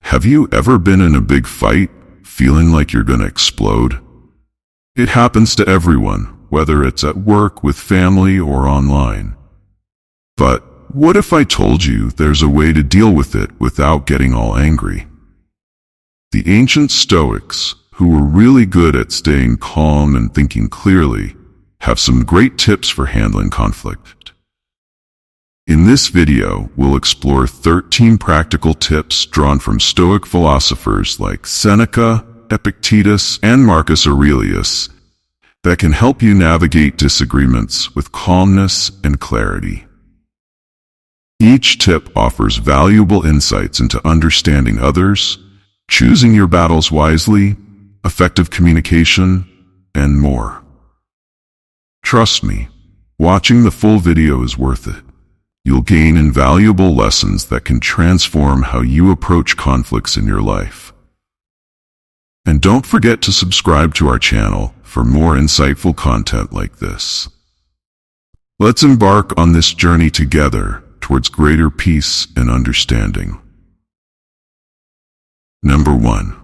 Have you ever been in a big fight, feeling like you're gonna explode? It happens to everyone, whether it's at work, with family, or online. But what if I told you there's a way to deal with it without getting all angry? The ancient Stoics, who were really good at staying calm and thinking clearly, have some great tips for handling conflict. In this video, we'll explore 13 practical tips drawn from Stoic philosophers like Seneca, Epictetus, and Marcus Aurelius that can help you navigate disagreements with calmness and clarity. Each tip offers valuable insights into understanding others, choosing your battles wisely, effective communication, and more. Trust me, watching the full video is worth it. You'll gain invaluable lessons that can transform how you approach conflicts in your life. And don't forget to subscribe to our channel for more insightful content like this. Let's embark on this journey together towards greater peace and understanding. Number 1.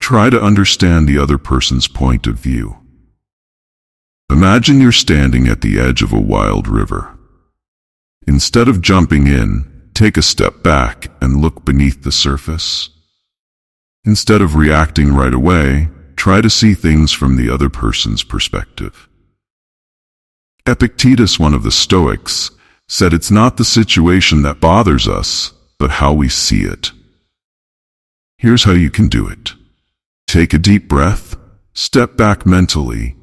Try to understand the other person's point of view. Imagine you're standing at the edge of a wild river. Instead of jumping in, take a step back and look beneath the surface. Instead of reacting right away, try to see things from the other person's perspective. Epictetus, one of the Stoics, said it's not the situation that bothers us, but how we see it. Here's how you can do it. Take a deep breath, step back mentally,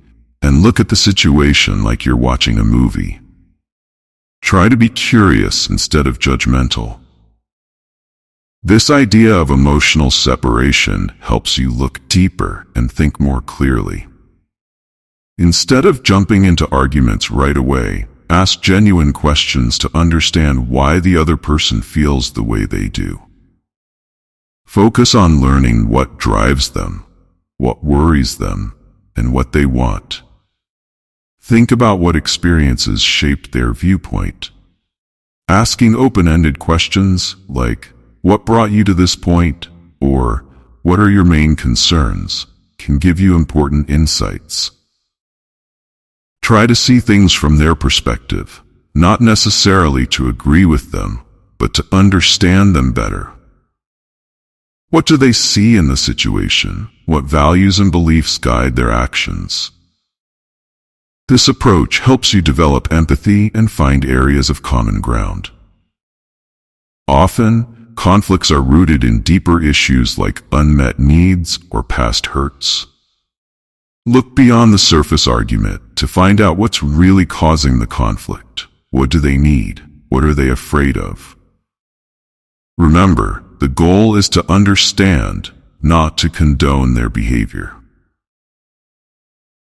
and look at the situation like you're watching a movie. Try to be curious instead of judgmental. This idea of emotional separation helps you look deeper and think more clearly. Instead of jumping into arguments right away, ask genuine questions to understand why the other person feels the way they do. Focus on learning what drives them, what worries them, and what they want. Think about what experiences shaped their viewpoint. Asking open-ended questions like, "What brought you to this point?" or "What are your main concerns?" can give you important insights. Try to see things from their perspective, not necessarily to agree with them, but to understand them better. What do they see in the situation? What values and beliefs guide their actions? This approach helps you develop empathy and find areas of common ground. Often, conflicts are rooted in deeper issues like unmet needs or past hurts. Look beyond the surface argument to find out what's really causing the conflict. What do they need? What are they afraid of? Remember, the goal is to understand, not to condone their behavior.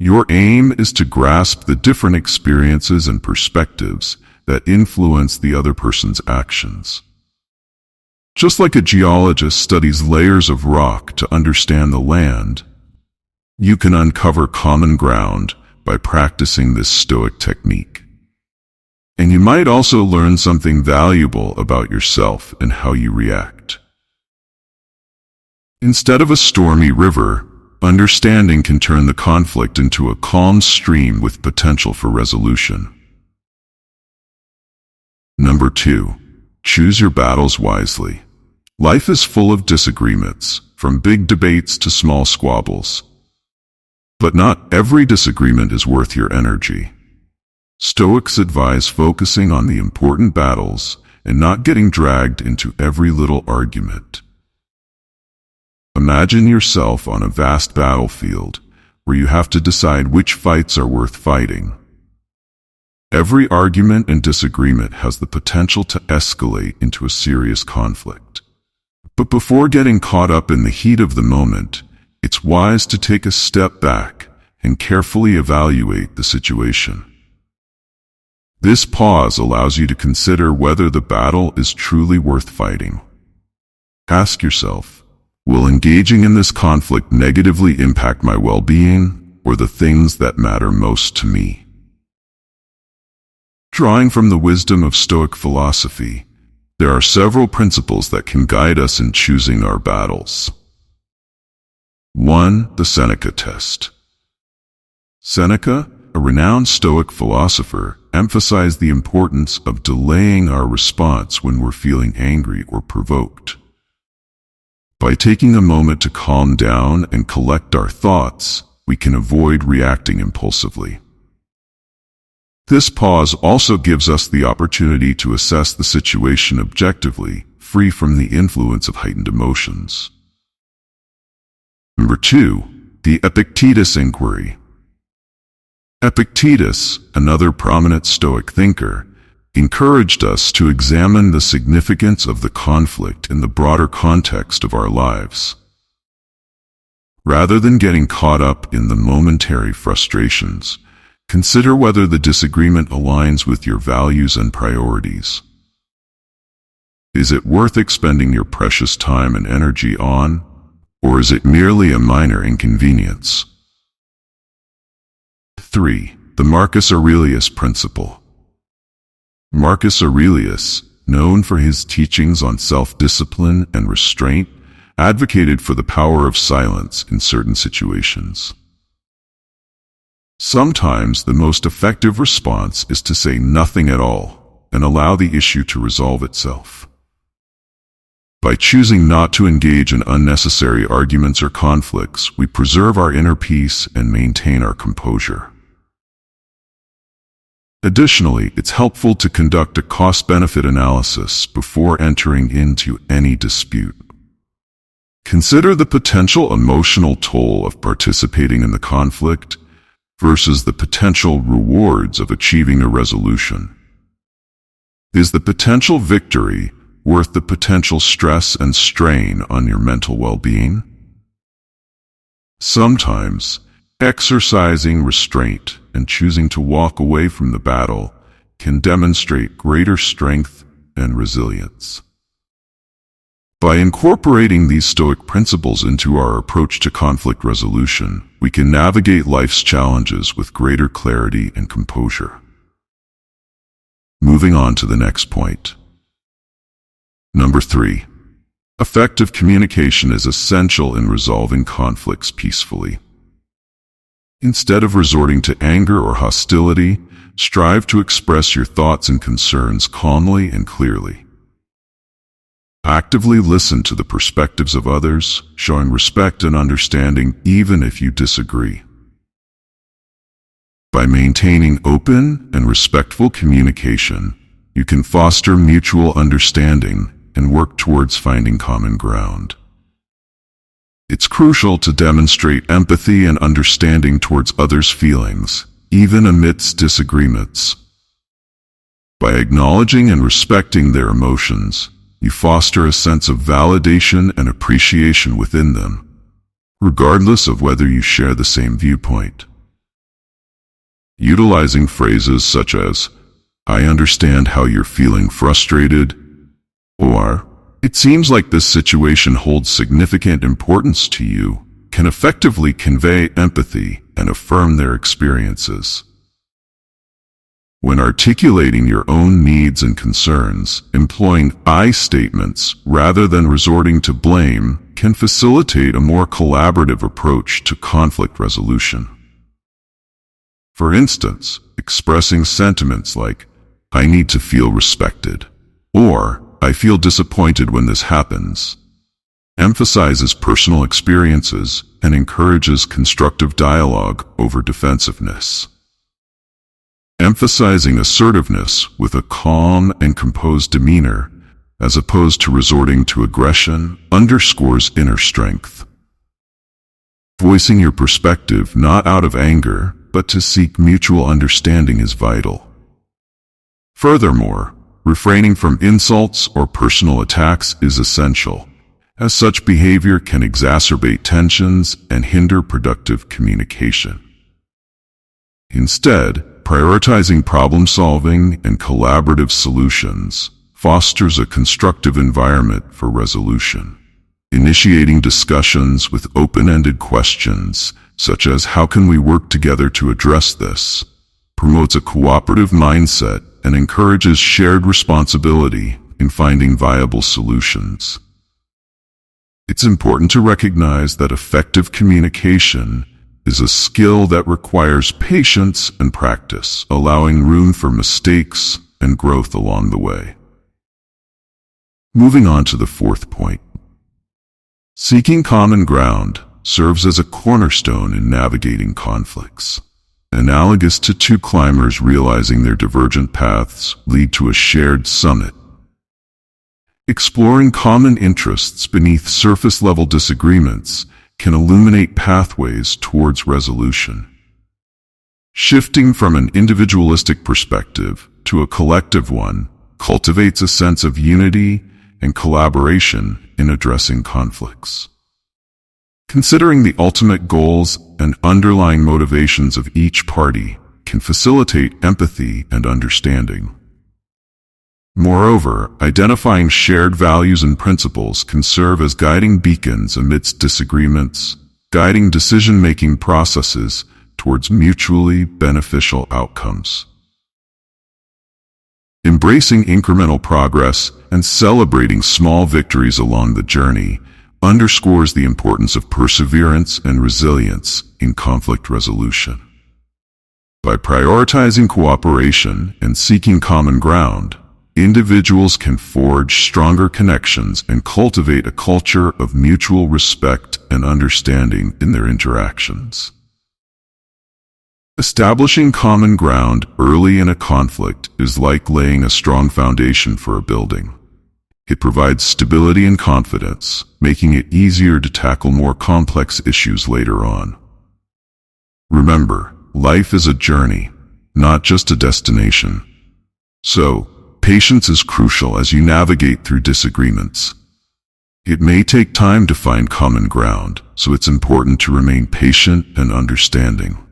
Your aim is to grasp the different experiences and perspectives that influence the other person's actions. Just like a geologist studies layers of rock to understand the land, you can uncover common ground by practicing this Stoic technique. And you might also learn something valuable about yourself and how you react. Instead of a stormy river, understanding can turn the conflict into a calm stream with potential for resolution. Number 2. Choose your battles wisely. Life is full of disagreements, from big debates to small squabbles. But not every disagreement is worth your energy. Stoics advise focusing on the important battles and not getting dragged into every little argument. Imagine yourself on a vast battlefield where you have to decide which fights are worth fighting. Every argument and disagreement has the potential to escalate into a serious conflict. But before getting caught up in the heat of the moment, it's wise to take a step back and carefully evaluate the situation. This pause allows you to consider whether the battle is truly worth fighting. Ask yourself, will engaging in this conflict negatively impact my well-being or the things that matter most to me? Drawing from the wisdom of Stoic philosophy, There are several principles that can guide us in choosing our battles. 1. The Seneca test. Seneca, a renowned Stoic philosopher, emphasized the importance of delaying our response when we're feeling angry or provoked. By taking a moment to calm down and collect our thoughts, we can avoid reacting impulsively. This pause also gives us the opportunity to assess the situation objectively, free from the influence of heightened emotions. Number 2. The Epictetus inquiry. Epictetus, another prominent Stoic thinker, encouraged us to examine the significance of the conflict in the broader context of our lives. Rather than getting caught up in the momentary frustrations, consider whether the disagreement aligns with your values and priorities. Is it worth expending your precious time and energy on, or is it merely a minor inconvenience? 3. The Marcus Aurelius principle. Marcus Aurelius, known for his teachings on self-discipline and restraint, advocated for the power of silence in certain situations. Sometimes the most effective response is to say nothing at all and allow the issue to resolve itself. By choosing not to engage in unnecessary arguments or conflicts, we preserve our inner peace and maintain our composure. Additionally, it's helpful to conduct a cost-benefit analysis before entering into any dispute. Consider the potential emotional toll of participating in the conflict versus the potential rewards of achieving a resolution. Is the potential victory worth the potential stress and strain on your mental well-being? Sometimes, exercising restraint and choosing to walk away from the battle can demonstrate greater strength and resilience. By incorporating these Stoic principles into our approach to conflict resolution, we can navigate life's challenges with greater clarity and composure. Moving on to the next point. Number 3. Effective communication is essential in resolving conflicts peacefully. Instead of resorting to anger or hostility, strive to express your thoughts and concerns calmly and clearly. Actively listen to the perspectives of others, showing respect and understanding even if you disagree. By maintaining open and respectful communication, you can foster mutual understanding and work towards finding common ground. It's crucial to demonstrate empathy and understanding towards others' feelings, even amidst disagreements. By acknowledging and respecting their emotions, you foster a sense of validation and appreciation within them, regardless of whether you share the same viewpoint. Utilizing phrases such as, "I understand how you're feeling frustrated," or "It seems like this situation holds significant importance to you," can effectively convey empathy and affirm their experiences. When articulating your own needs and concerns, employing I statements rather than resorting to blame can facilitate a more collaborative approach to conflict resolution. For instance, expressing sentiments like, "I need to feel respected," or "I feel disappointed when this happens," emphasizes personal experiences and encourages constructive dialogue over defensiveness. Emphasizing assertiveness with a calm and composed demeanor, as opposed to resorting to aggression, underscores inner strength. Voicing your perspective not out of anger, but to seek mutual understanding is vital. Furthermore, refraining from insults or personal attacks is essential, as such behavior can exacerbate tensions and hinder productive communication. Instead, prioritizing problem-solving and collaborative solutions fosters a constructive environment for resolution. Initiating discussions with open-ended questions, such as "How can we work together to address this?" promotes a cooperative mindset and encourages shared responsibility in finding viable solutions. It's important to recognize that effective communication is a skill that requires patience and practice, allowing room for mistakes and growth along the way. Moving on to the fourth point. Seeking common ground serves as a cornerstone in navigating conflicts. Analogous to two climbers realizing their divergent paths lead to a shared summit. Exploring common interests beneath surface-level disagreements can illuminate pathways towards resolution. Shifting from an individualistic perspective to a collective one cultivates a sense of unity and collaboration in addressing conflicts. Considering the ultimate goals and underlying motivations of each party can facilitate empathy and understanding. Moreover, identifying shared values and principles can serve as guiding beacons amidst disagreements, guiding decision-making processes towards mutually beneficial outcomes. Embracing incremental progress and celebrating small victories along the journey underscores the importance of perseverance and resilience in conflict resolution. By prioritizing cooperation and seeking common ground, individuals can forge stronger connections and cultivate a culture of mutual respect and understanding in their interactions. Establishing common ground early in a conflict is like laying a strong foundation for a building. It provides stability and confidence, making it easier to tackle more complex issues later on. Remember, life is a journey, not just a destination. So, patience is crucial as you navigate through disagreements. It may take time to find common ground, so it's important to remain patient and understanding.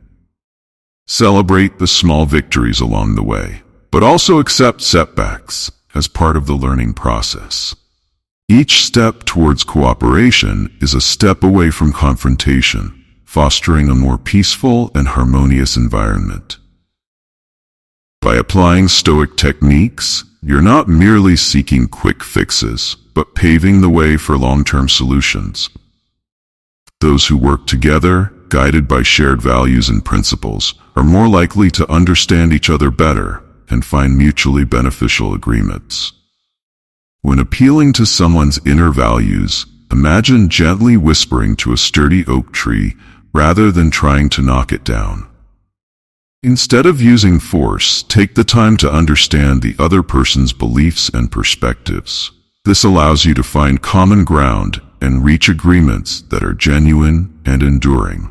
Celebrate the small victories along the way, but also accept setbacks as part of the learning process. Each step towards cooperation is a step away from confrontation, fostering a more peaceful and harmonious environment. By applying Stoic techniques, you're not merely seeking quick fixes, but paving the way for long-term solutions. Those who work together, guided by shared values and principles, are more likely to understand each other better and find mutually beneficial agreements. When appealing to someone's inner values, imagine gently whispering to a sturdy oak tree rather than trying to knock it down. Instead of using force, take the time to understand the other person's beliefs and perspectives. This allows you to find common ground and reach agreements that are genuine and enduring.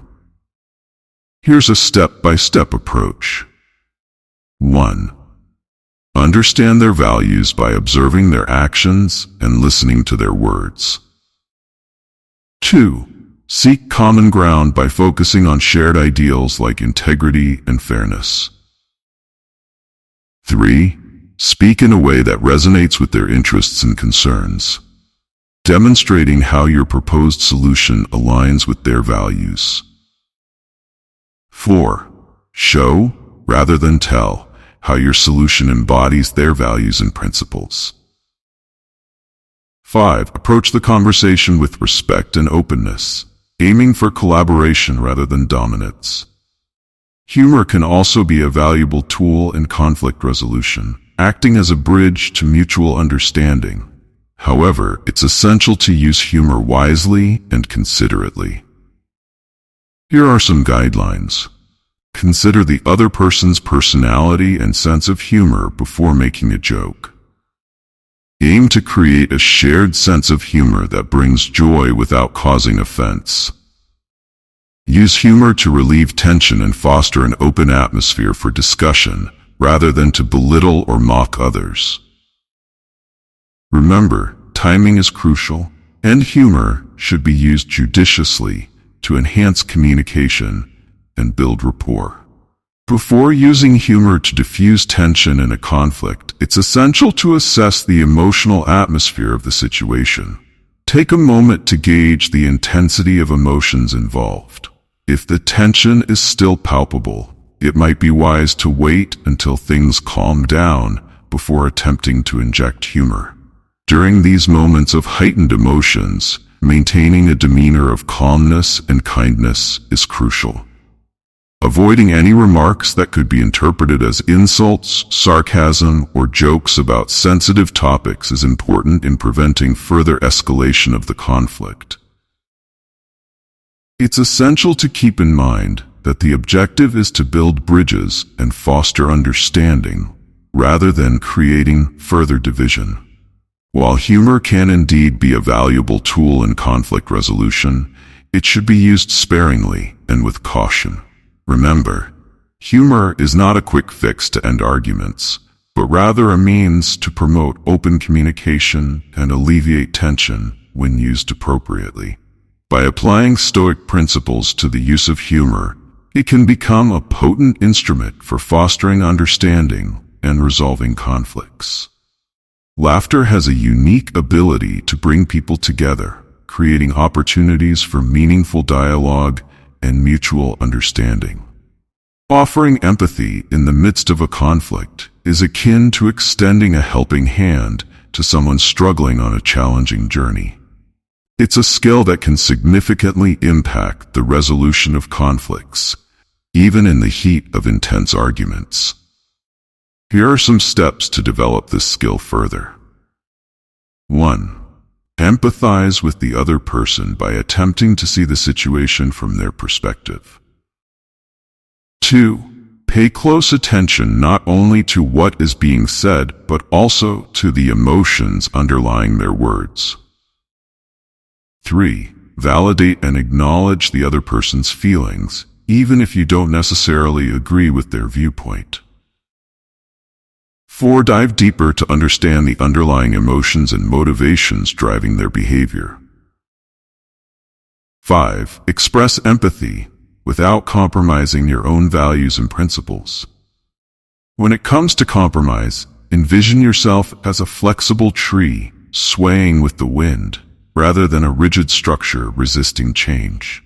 Here's a step-by-step approach. 1. Understand their values by observing their actions and listening to their words. 2. Seek common ground by focusing on shared ideals like integrity and fairness. 3. Speak in a way that resonates with their interests and concerns, demonstrating how your proposed solution aligns with their values. 4. Show, rather than tell, how your solution embodies their values and principles. 5. Approach the conversation with respect and openness, aiming for collaboration rather than dominance. Humor can also be a valuable tool in conflict resolution, acting as a bridge to mutual understanding. However, it's essential to use humor wisely and considerately. Here are some guidelines. Consider the other person's personality and sense of humor before making a joke. Aim to create a shared sense of humor that brings joy without causing offense. Use humor to relieve tension and foster an open atmosphere for discussion, rather than to belittle or mock others. Remember, timing is crucial, and humor should be used judiciously to enhance communication and build rapport. Before using humor to diffuse tension in a conflict, it's essential to assess the emotional atmosphere of the situation. Take a moment to gauge the intensity of emotions involved. If the tension is still palpable, it might be wise to wait until things calm down before attempting to inject humor. During these moments of heightened emotions, maintaining a demeanor of calmness and kindness is crucial. Avoiding any remarks that could be interpreted as insults, sarcasm, or jokes about sensitive topics is important in preventing further escalation of the conflict. It's essential to keep in mind that the objective is to build bridges and foster understanding, rather than creating further division. While humor can indeed be a valuable tool in conflict resolution, it should be used sparingly and with caution. Remember, humor is not a quick fix to end arguments, but rather a means to promote open communication and alleviate tension when used appropriately. By applying Stoic principles to the use of humor, it can become a potent instrument for fostering understanding and resolving conflicts. Laughter has a unique ability to bring people together, creating opportunities for meaningful dialogue and mutual understanding. Offering empathy in the midst of a conflict is akin to extending a helping hand to someone struggling on a challenging journey. It's a skill that can significantly impact the resolution of conflicts, even in the heat of intense arguments. Here are some steps to develop this skill further. 1. Empathize with the other person by attempting to see the situation from their perspective. 2. Pay close attention not only to what is being said, but also to the emotions underlying their words. 3. Validate and acknowledge the other person's feelings, even if you don't necessarily agree with their viewpoint. 4. Dive deeper to understand the underlying emotions and motivations driving their behavior. 5. Express empathy without compromising your own values and principles. When it comes to compromise, envision yourself as a flexible tree swaying with the wind, rather than a rigid structure resisting change.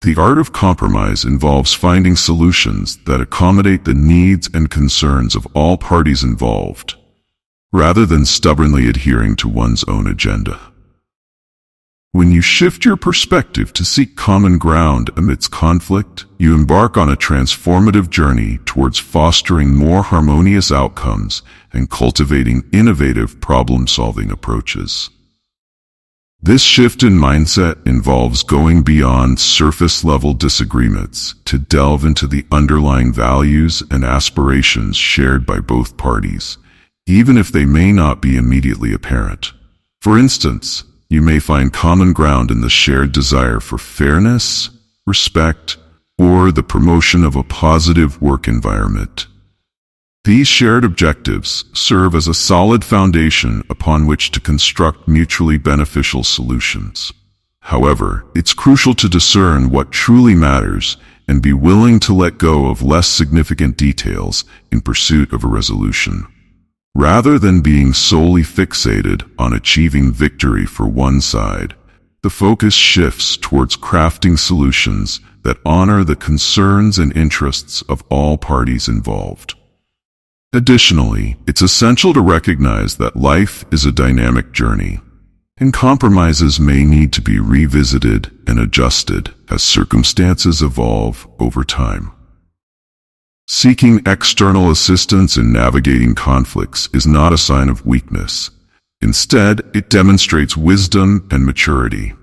The art of compromise involves finding solutions that accommodate the needs and concerns of all parties involved, rather than stubbornly adhering to one's own agenda. When you shift your perspective to seek common ground amidst conflict, you embark on a transformative journey towards fostering more harmonious outcomes and cultivating innovative problem-solving approaches. This shift in mindset involves going beyond surface-level disagreements to delve into the underlying values and aspirations shared by both parties, even if they may not be immediately apparent. For instance, you may find common ground in the shared desire for fairness, respect, or the promotion of a positive work environment. These shared objectives serve as a solid foundation upon which to construct mutually beneficial solutions. However, it's crucial to discern what truly matters and be willing to let go of less significant details in pursuit of a resolution. Rather than being solely fixated on achieving victory for one side, the focus shifts towards crafting solutions that honor the concerns and interests of all parties involved. Additionally, it's essential to recognize that life is a dynamic journey, and compromises may need to be revisited and adjusted as circumstances evolve over time. Seeking external assistance in navigating conflicts is not a sign of weakness. Instead, it demonstrates wisdom and maturity.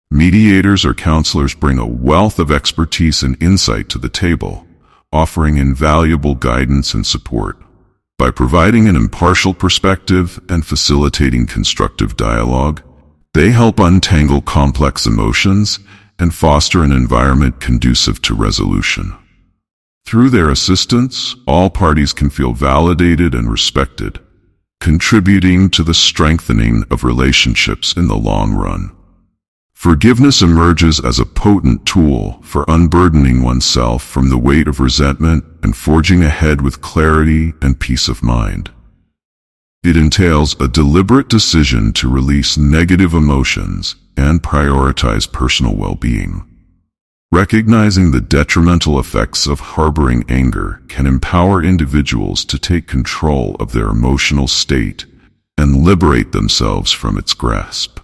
Mediators or counselors bring a wealth of expertise and insight to the table, offering invaluable guidance and support. By providing an impartial perspective and facilitating constructive dialogue, they help untangle complex emotions and foster an environment conducive to resolution. Through their assistance, all parties can feel validated and respected, contributing to the strengthening of relationships in the long run. Forgiveness emerges as a potent tool for unburdening oneself from the weight of resentment and forging ahead with clarity and peace of mind. It entails a deliberate decision to release negative emotions and prioritize personal well-being. Recognizing the detrimental effects of harboring anger can empower individuals to take control of their emotional state and liberate themselves from its grasp.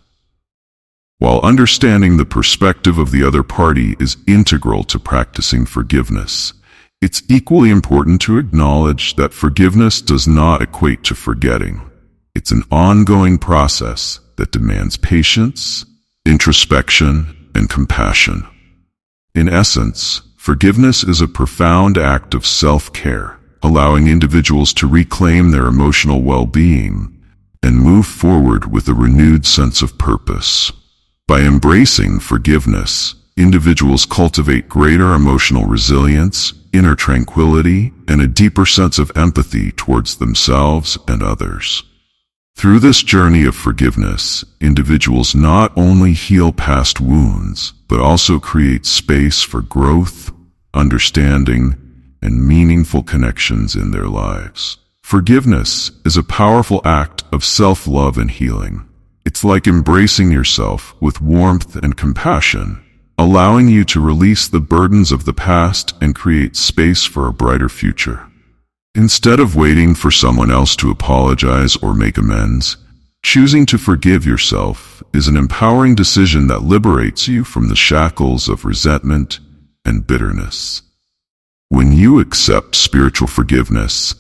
While understanding the perspective of the other party is integral to practicing forgiveness, it's equally important to acknowledge that forgiveness does not equate to forgetting. It's an ongoing process that demands patience, introspection, and compassion. In essence, forgiveness is a profound act of self-care, allowing individuals to reclaim their emotional well-being and move forward with a renewed sense of purpose. By embracing forgiveness, individuals cultivate greater emotional resilience, inner tranquility, and a deeper sense of empathy towards themselves and others. Through this journey of forgiveness, individuals not only heal past wounds, but also create space for growth, understanding, and meaningful connections in their lives. Forgiveness is a powerful act of self-love and healing. It's like embracing yourself with warmth and compassion, allowing you to release the burdens of the past and create space for a brighter future. Instead of waiting for someone else to apologize or make amends, choosing to forgive yourself is an empowering decision that liberates you from the shackles of resentment and bitterness. When you accept spiritual forgiveness,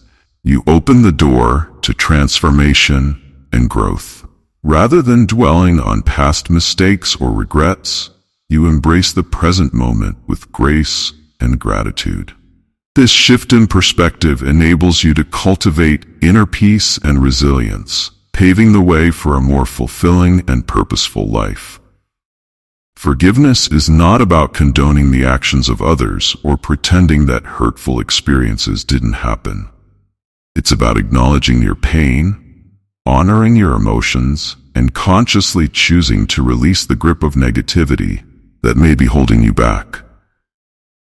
you open the door to transformation and growth. Rather than dwelling on past mistakes or regrets, you embrace the present moment with grace and gratitude. This shift in perspective enables you to cultivate inner peace and resilience, paving the way for a more fulfilling and purposeful life. Forgiveness is not about condoning the actions of others or pretending that hurtful experiences didn't happen. It's about acknowledging your pain, honoring your emotions, and consciously choosing to release the grip of negativity that may be holding you back.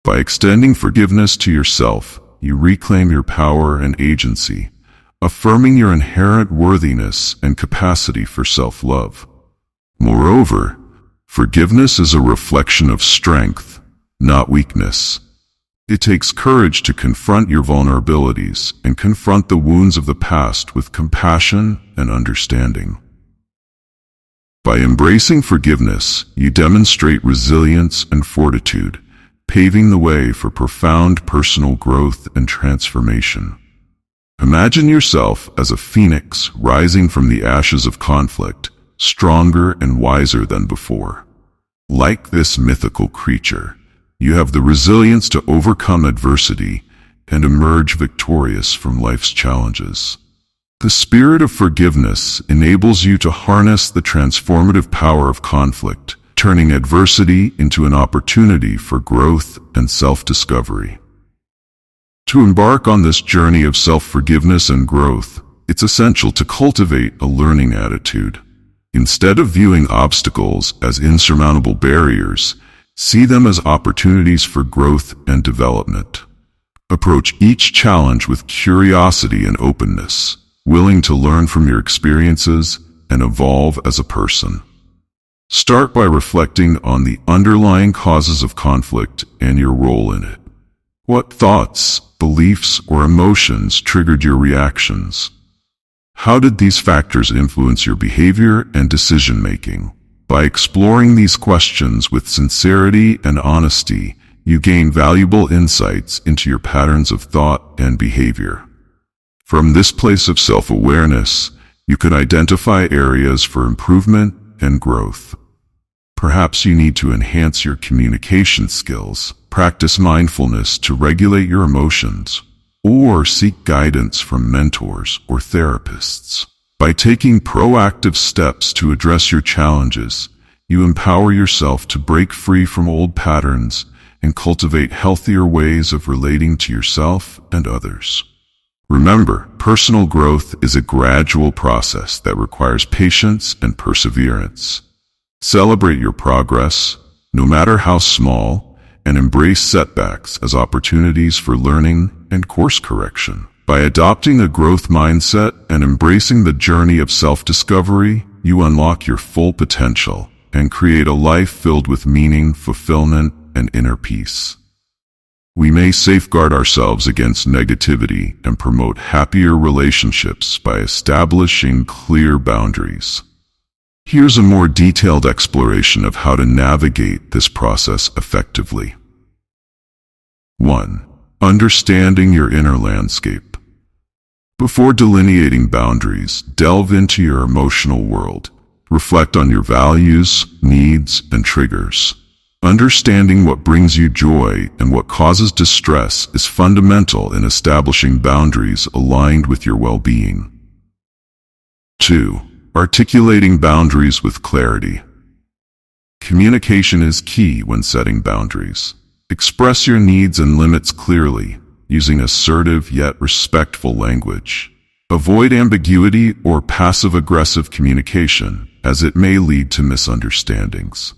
By extending forgiveness to yourself, you reclaim your power and agency, affirming your inherent worthiness and capacity for self-love. Moreover, forgiveness is a reflection of strength, not weakness. It takes courage to confront your vulnerabilities and confront the wounds of the past with compassion and understanding. By embracing forgiveness, you demonstrate resilience and fortitude, paving the way for profound personal growth and transformation. Imagine yourself as a phoenix rising from the ashes of conflict, stronger and wiser than before. Like this mythical creature, you have the resilience to overcome adversity and emerge victorious from life's challenges. The spirit of forgiveness enables you to harness the transformative power of conflict, turning adversity into an opportunity for growth and self-discovery. To embark on this journey of self-forgiveness and growth, it's essential to cultivate a learning attitude. Instead of viewing obstacles as insurmountable barriers, see them as opportunities for growth and development. Approach each challenge with curiosity and openness, willing to learn from your experiences and evolve as a person. Start by reflecting on the underlying causes of conflict and your role in it. What thoughts, beliefs, or emotions triggered your reactions? How did these factors influence your behavior and decision-making? By exploring these questions with sincerity and honesty, you gain valuable insights into your patterns of thought and behavior. From this place of self-awareness, you can identify areas for improvement and growth. Perhaps you need to enhance your communication skills, practice mindfulness to regulate your emotions, or seek guidance from mentors or therapists. By taking proactive steps to address your challenges, you empower yourself to break free from old patterns and cultivate healthier ways of relating to yourself and others. Remember, personal growth is a gradual process that requires patience and perseverance. Celebrate your progress, no matter how small, and embrace setbacks as opportunities for learning and course correction. By adopting a growth mindset and embracing the journey of self-discovery, you unlock your full potential and create a life filled with meaning, fulfillment, and inner peace. We may safeguard ourselves against negativity and promote happier relationships by establishing clear boundaries. Here's a more detailed exploration of how to navigate this process effectively. 1. Understanding your inner landscape. Before delineating boundaries, delve into your emotional world. Reflect on your values, needs, and triggers. Understanding what brings you joy and what causes distress is fundamental in establishing boundaries aligned with your well-being. 2. Articulating boundaries with clarity. Communication is key when setting boundaries. Express your needs and limits clearly, using assertive yet respectful language. Avoid ambiguity or passive-aggressive communication, as it may lead to misunderstandings.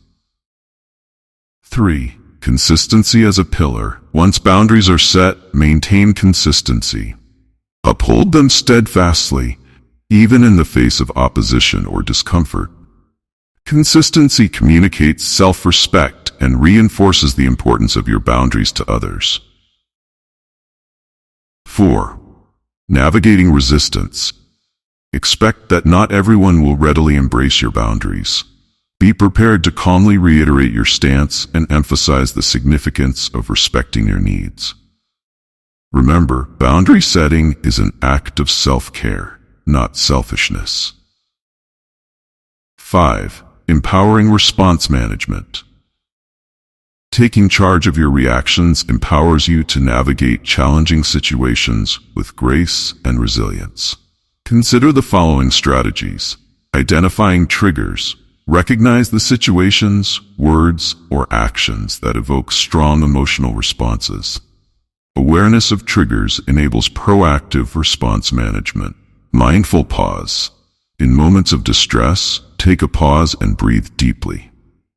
3. Consistency as a pillar. Once boundaries are set, maintain consistency. Uphold them steadfastly, even in the face of opposition or discomfort. Consistency communicates self-respect and reinforces the importance of your boundaries to others. 4. Navigating resistance. Expect that not everyone will readily embrace your boundaries. Be prepared to calmly reiterate your stance and emphasize the significance of respecting your needs. Remember, boundary setting is an act of self-care, not selfishness. 5. Empowering response management. Taking charge of your reactions empowers you to navigate challenging situations with grace and resilience. Consider the following strategies. Identifying triggers. Recognize the situations, words, or actions that evoke strong emotional responses. Awareness of triggers enables proactive response management. Mindful pause. In moments of distress, take a pause and breathe deeply.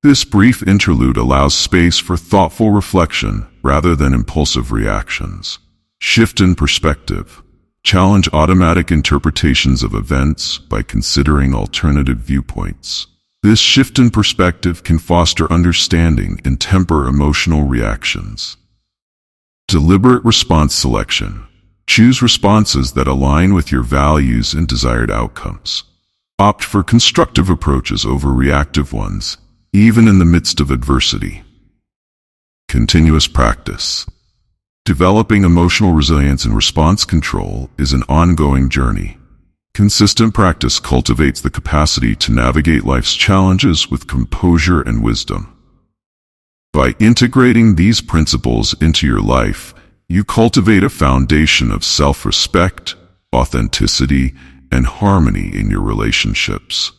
This brief interlude allows space for thoughtful reflection rather than impulsive reactions. Shift in perspective. Challenge automatic interpretations of events by considering alternative viewpoints. This shift in perspective can foster understanding and temper emotional reactions. Deliberate response selection. Choose responses that align with your values and desired outcomes. Opt for constructive approaches over reactive ones, even in the midst of adversity. Continuous practice. Developing emotional resilience and response control is an ongoing journey. Consistent practice cultivates the capacity to navigate life's challenges with composure and wisdom. By integrating these principles into your life, you cultivate a foundation of self-respect, authenticity, and harmony in your relationships.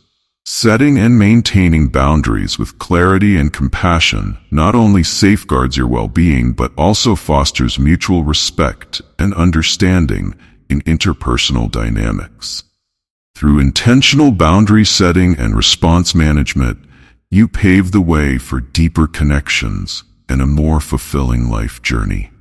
Setting and maintaining boundaries with clarity and compassion not only safeguards your well-being but also fosters mutual respect and understanding in interpersonal dynamics. Through intentional boundary setting and response management, you pave the way for deeper connections and a more fulfilling life journey.